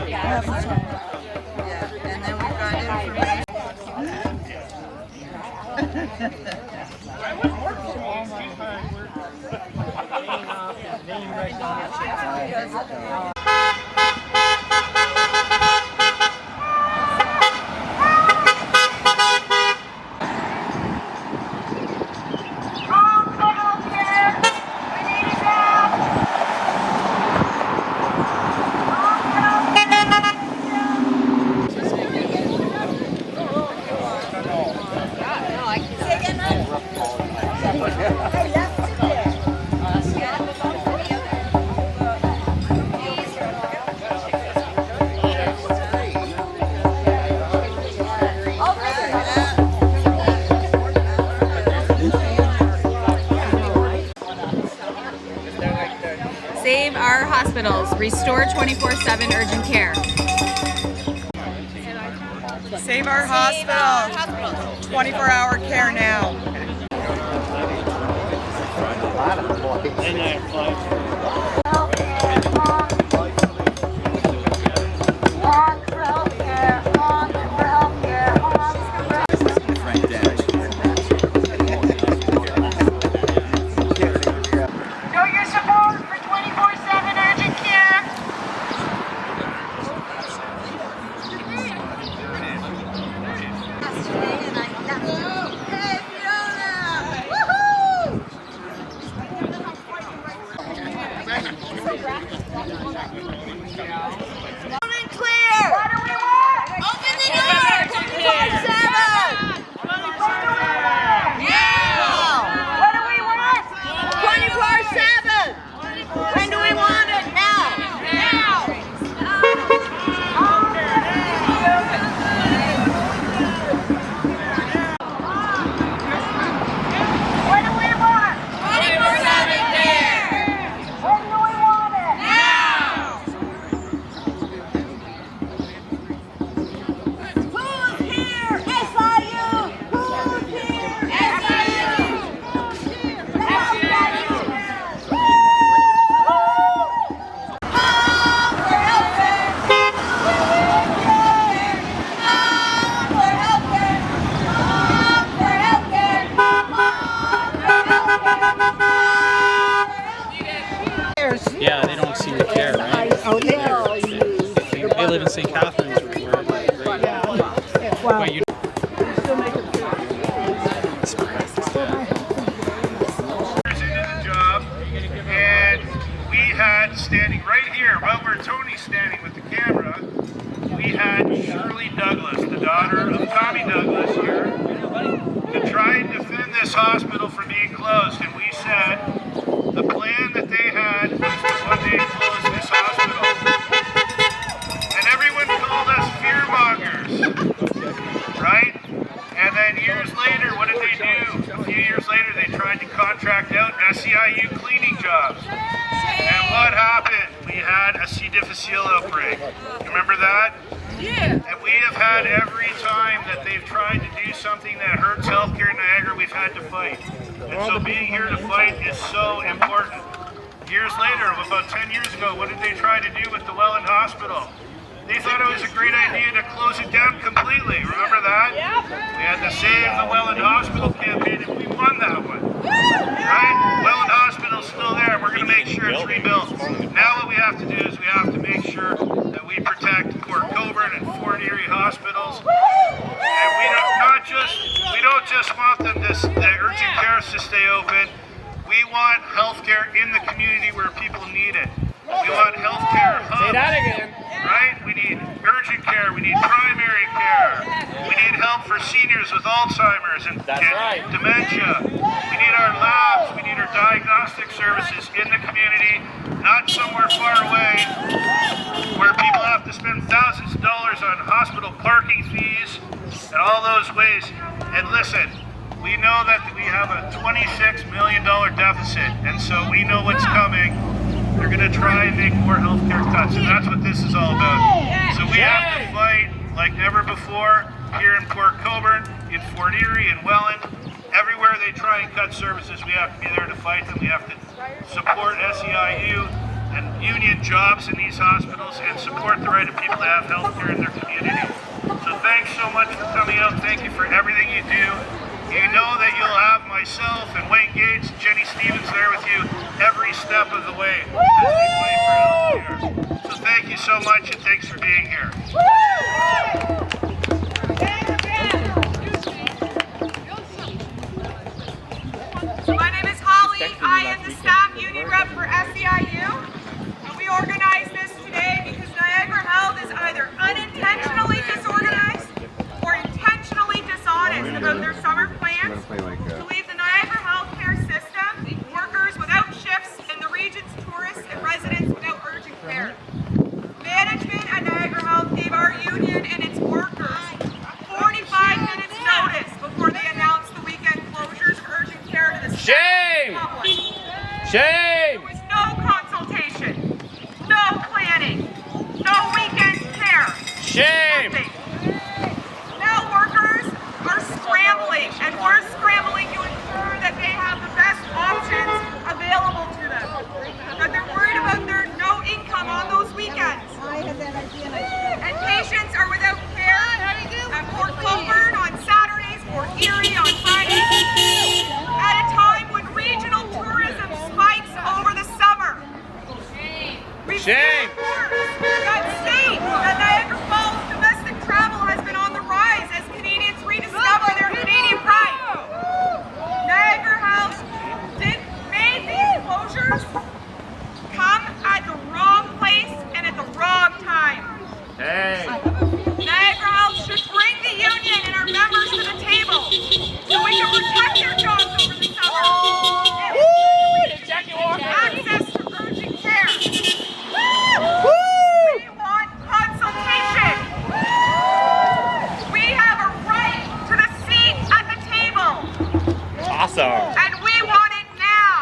Yeah, and then we've got information. Save our hospitals. Restore 24/7 urgent care. Save our hospital. 24-hour care now. Yeah, they don't seem to care, right? They live in St. Catharines or wherever. Well, you and we had standing right here, well, where Tony's standing with the camera, we had Shirley Douglas, the daughter of Tommy Douglas here, to try and defend this hospital from being closed. And we said the plan that they had was to one day close this hospital. And everyone called us fearmongers, right? And then years later, what did they do? A few years later, they tried to contract out SEIU cleaning jobs. And what happened? We had a C. difficile outbreak. You remember that? Yeah. And we have had every time that they've tried to do something that hurts healthcare in Niagara, we've had to fight. And so being here to fight is so important. Years later, about 10 years ago, what did they try to do with the Welland Hospital? They thought it was a great idea to close it down completely. Remember that? Yeah. We had the Save the Welland Hospital campaign, and we won that one. Right? Welland Hospital's still there. We're going to make sure it's rebuilt. Now what we have to do is we have to make sure that we protect Port Colborne and Fort Erie hospitals. And we don't just want them the urgent cares to stay open. We want healthcare in the community where people need it. We want healthcare hubs. Say that again. Right? We need urgent care. We need primary care. We need help for seniors with Alzheimer's and dementia. We need our labs. We need our diagnostic services in the community, not somewhere far away where people have to spend thousands of dollars on hospital parking fees and all those ways. And listen, we know that we have a $26 million deficit, and so we know what's coming. They're going to try and make more healthcare cuts, and that's what this is all about. So we have to fight like never before here in Port Colborne, in Fort Erie, in Welland. Everywhere they try and cut services, we have to be there to fight them. We have to support SEIU. and union jobs in these hospitals and support the right of people to have health care in their community. So thanks so much for coming out. Thank you for everything you do. You know that you'll have myself and Wayne Gates, Jenny Stevens there with you every step of the way as we fight for healthcare. So thank you so much and thanks for being here. My name is Holly. I am the staff union rep for SEIU. And we organized this today because Niagara Health is either unintentionally disorganized or intentionally dishonest about their summer plans to leave the Niagara healthcare system, workers without shifts, and the region's tourists and residents without urgent care. Management at Niagara Health gave our union and its workers 45 minutes notice before they announced the weekend closures for urgent care to the public. Shame! There was no consultation, no planning, no weekend care. Shame! Nothing. Now workers are scrambling, and we're scrambling to ensure that they have the best options available to them. That they're worried about their no income on those weekends. And patients are without care at Port Colborne on Saturdays, Fort Erie on Fridays, at a time when regional tourism spikes over the summer. We've seen reports that state that Niagara Falls domestic travel has been on the rise as Canadians rediscover their Canadian pride. Niagara House made these closures come at the wrong place and at the wrong time. Hey! Niagara House should bring the union and our members to the table so we can protect their jobs over the summer. Access to urgent care. We want consultation. We have a right to the seat at the table. Awesome! And we want it now.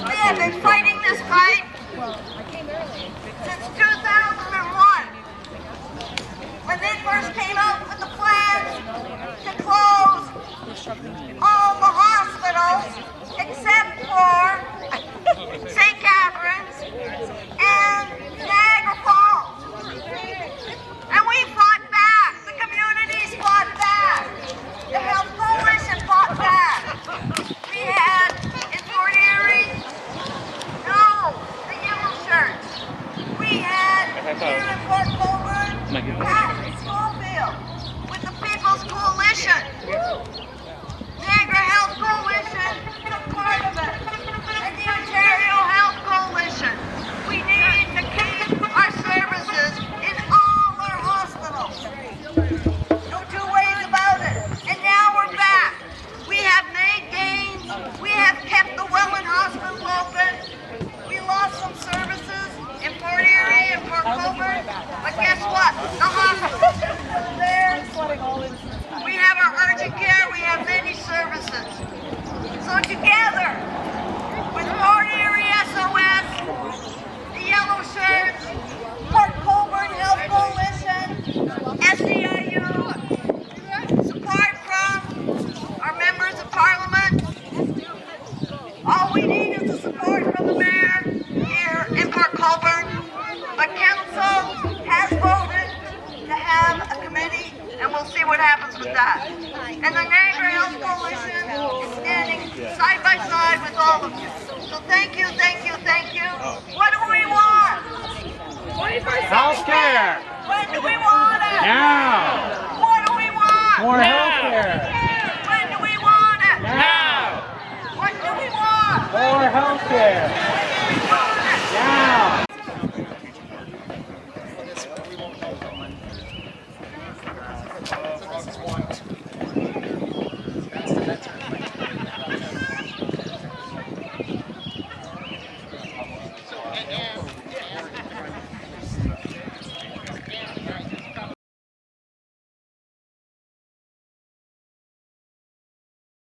We have been fighting this fight since 2001, when they first came out with the plans to close all the hospitals except for St. Catherine's and Niagara Falls. And we fought back. The communities fought back. The Health Coalition fought back. We had in Fort Erie, the yellow shirts. We had here in Port Colborne, Pat Schofield with the People's Coalition. Niagara Health Coalition took part of it. And the Ontario Health Coalition. We need to keep our services in all our hospitals. No two ways about it. And now we're back. We have made gains. We have kept the Welland Hospital open. We lost some services in Fort Erie and Port Colborne. But guess what? The hospital is still there. We have our urgent care. We have many services. So together, with Port Erie SOS, the Yellow Shirts, Port Colborne Health Coalition, SEIU, support from our members of Parliament, all we need is the support from the mayor here in Port Colborne. But council has voted to have a committee, and we'll see what happens with that. And the Niagara Health Coalition is standing side by side with all of you. So thank you, thank you, thank you. What do we want? Health care! When do we want it? Now! What do we want? More health care! When do we want it? Now! What do we want? More health care!